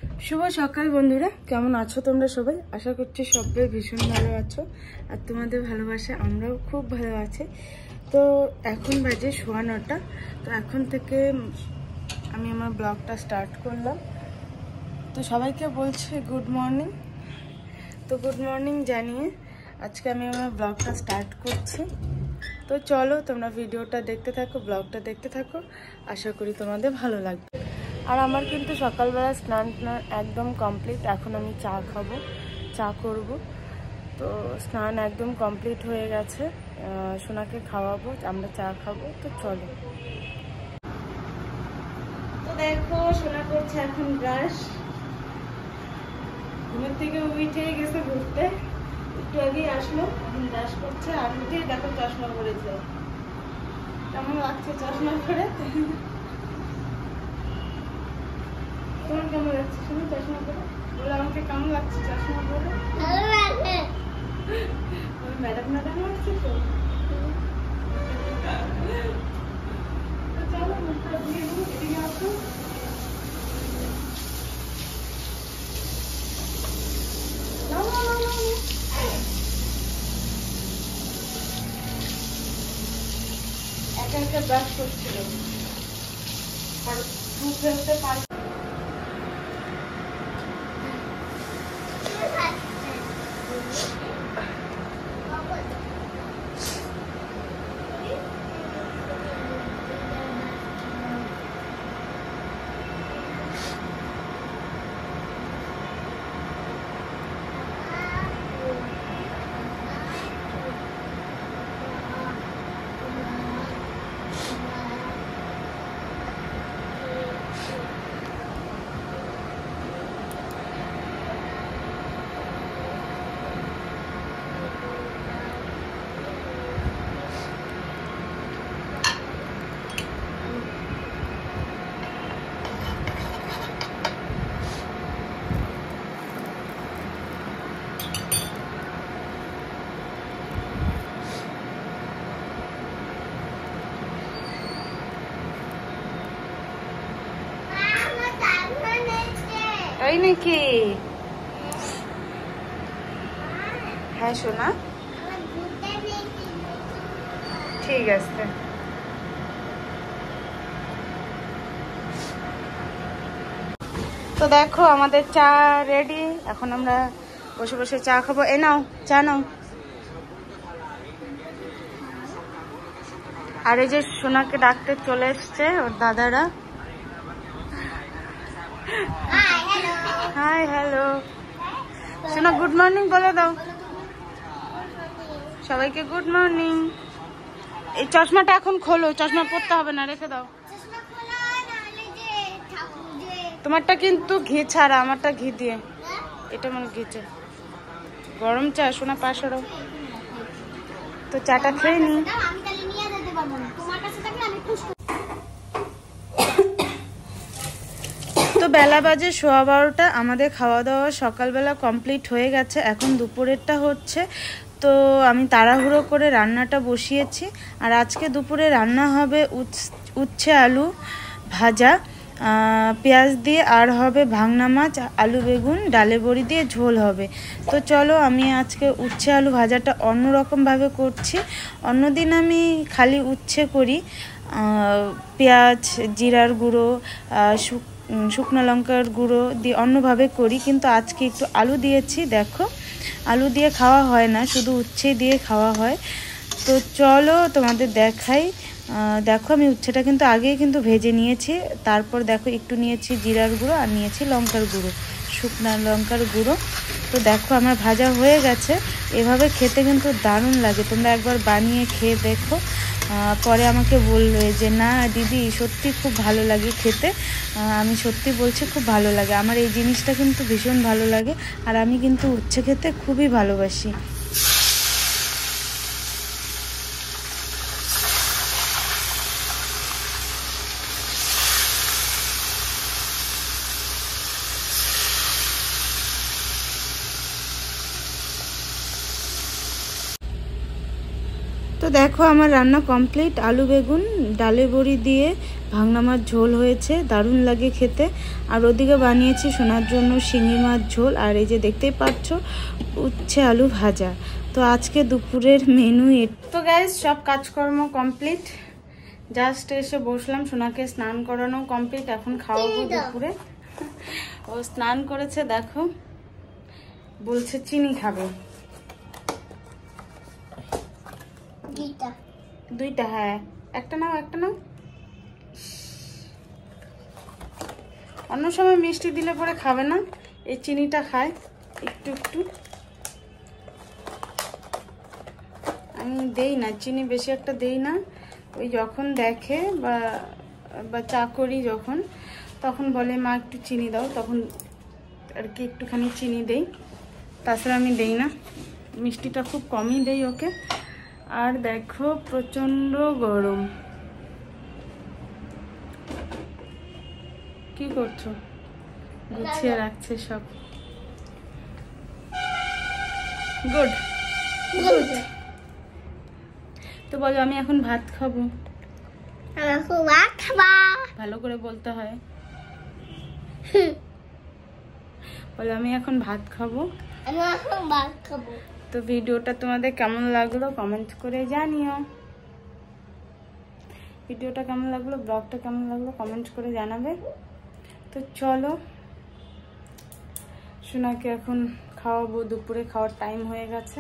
শুভ সকাল বন্ধুরা, কেমন আছো তোমরা সবাই? আশা করছি সবাই ভীষণ ভালো আছো, আর তোমাদের ভালোবাসা আমরাও খুব ভালো আছি। তো এখন বাজে 9:15। তো এখন থেকে আমি আমার ব্লগটা স্টার্ট করলাম। তো সবাইকে বলছি গুড মর্নিং। তো গুড মর্নিং জানিয়ে আজকে আমি আমার ব্লগটা স্টার্ট করছি। তো চলো তোমরা ভিডিওটা দেখতে থাকো, ব্লগটা দেখতে থাকো, আশা করি তোমাদের ভালো লাগবে। আর আমার কিন্তু সকালবেলা স্নান একদম কমপ্লিট। এখন আমি চা খাবো, চা করব। তো স্নান একদম কমপ্লিট হয়ে গেছে, সোনাকে খাওয়াবো, আমরা চা খাবো। তো চলো। তো দেখো সোনা করছে এখন ব্রাশ। ঘুমের থেকে উঠে গেছে ঘুরতে, একটু আগেই আসলো, এখন ব্রাশ করছে। আর উঠে দেখো চশমা পরেছে। কেমন লাগছে চশমা পরে? তোমার কেমন লাগছে শুনি চশমা পরে? বলে আমাকে কেমন লাগছে চশমা পরে? ম্যাডাম ম্যাডাম লাগছে তো। চলো মুখটা দিয়ে দিই, এদিকে আসো। একা একা ব্রাশ করছিল, দুধ ফেলতে পারি। তাই নাকি? হ্যাঁ সোনা, ঠিক আছে। তো দেখো আমাদের চা রেডি, এখন আমরা বসে বসে চা খাবো। এ নাও চা নাও। আর এই যে সোনাকে ডাকতে চলে এসছে ওর দাদারা। হাই হ্যালো সোনা, গুড মর্নিং বলে দাও সবাইকে, গুড মর্নিং। এই চশমাটা এখন খোলো, চশমা পরতে হবে না, রেখে দাও। তোমারটা কিন্তু ঘি ছাড়া, আমারটা ঘি দিয়ে। এটা মানে ঘিচে গরম চা। সোনা পাশারও তো চাটা খেয়ে নি। তো বেলা বাজে 12:15। আমাদের খাওয়া দাওয়া সকালবেলা কমপ্লিট হয়ে গেছে, এখন দুপুরেরটা হচ্ছে। তো আমি তাড়াহুড়ো করে রান্নাটা বসিয়েছি। আর আজকে দুপুরে রান্না হবে উচ্ছে আলু ভাজা পেঁয়াজ দিয়ে, আর হবে ভাঙনা মাছ, আলু বেগুন ডালে বড়ি দিয়ে ঝোল হবে। তো চলো আমি আজকে উচ্ছে আলু ভাজাটা অন্যরকমভাবে করছি। অন্যদিন আমি খালি উচ্ছে করি, পেঁয়াজ জিরার গুঁড়ো শুকনো লঙ্কার গুঁড়ো দিয়ে অন্যভাবে করি, কিন্তু আজকে একটু আলু দিয়েছি। দেখো আলু দিয়ে খাওয়া হয় না, শুধু উচ্ছে দিয়ে খাওয়া হয়। তো চলো তোমাদের দেখাই। দেখো আমি উচ্ছেটা কিন্তু আগেই কিন্তু ভেজে নিয়েছি। তারপর দেখো একটু নিয়েছি জিরার গুঁড়ো আর নিয়েছি লঙ্কার গুঁড়ো, শুকনো লঙ্কার গুঁড়ো। তো দেখো আমার ভাজা হয়ে গেছে। এভাবে খেতে কিন্তু দারুণ লাগে, তোমরা একবার বানিয়ে খেয়ে দেখো। পরে আমাকে বললো যে না দিদি সত্যি খুব ভালো লাগে খেতে। আমি সত্যি বলছি খুব ভালো লাগে, আমার এই জিনিসটা কিন্তু ভীষণ ভালো লাগে। আর আমি কিন্তু উচ্ছে খেতে খুবই ভালোবাসি। তো তো দেখো আমার রান্না কমপ্লিট। আলু বেগুন ডালে বড়ি দিয়ে ভাঙনা মাছ ঝোল হয়েছে, দারুণ লাগে খেতে। আর ওদিকে বানিয়েছি সোনার জন্য শিঙি মাছ ঝোল, আর এই যে দেখতেই পাচ্ছ উচ্ছে আলু ভাজা। তো আজকে দুপুরের মেনু। তো গাইস সব কাজকর্ম কমপ্লিট, জাস্ট এসে বসলাম। সোনাকে স্নান করানো কমপ্লিট, এখন খাওয়াবো দুপুরে। ও স্নান করেছে, দেখো বলছে চিনি খাবে। দুইটা, হ্যাঁ একটা নাও একটা নাও। অন্য সময় মিষ্টি দিলে পরে খাবে না, এই চিনিটা খায় একটু একটু। আমি দেই না চিনি, বেশি একটা দেই না। ওই যখন দেখে বা চা করি যখন, তখন বলে মা একটু চিনি দাও, তখন আর কি একটুখানি চিনি দেই, তাছাড়া আমি দেই না। মিষ্টিটা খুব কমই দেই ওকে। আর দেখো প্রচন্ড গরম। কি করছো? গুছিয়ে রাখছে সব। Good good. তো বলো আমি এখন ভাত খাবো। ভালো করে বলতে হয়। বলো আমি এখন ভাত খাবো। তো ভিডিওটা তোমাদের কেমন লাগলো কমেন্ট করে জানিও। ভিডিওটা কেমন লাগলো, ব্লগটা কেমন লাগলো কমেন্ট করে জানাবে। তো চলো সোনাকে এখন খাওয়াবো, দুপুরে খাওয়ার টাইম হয়ে গেছে।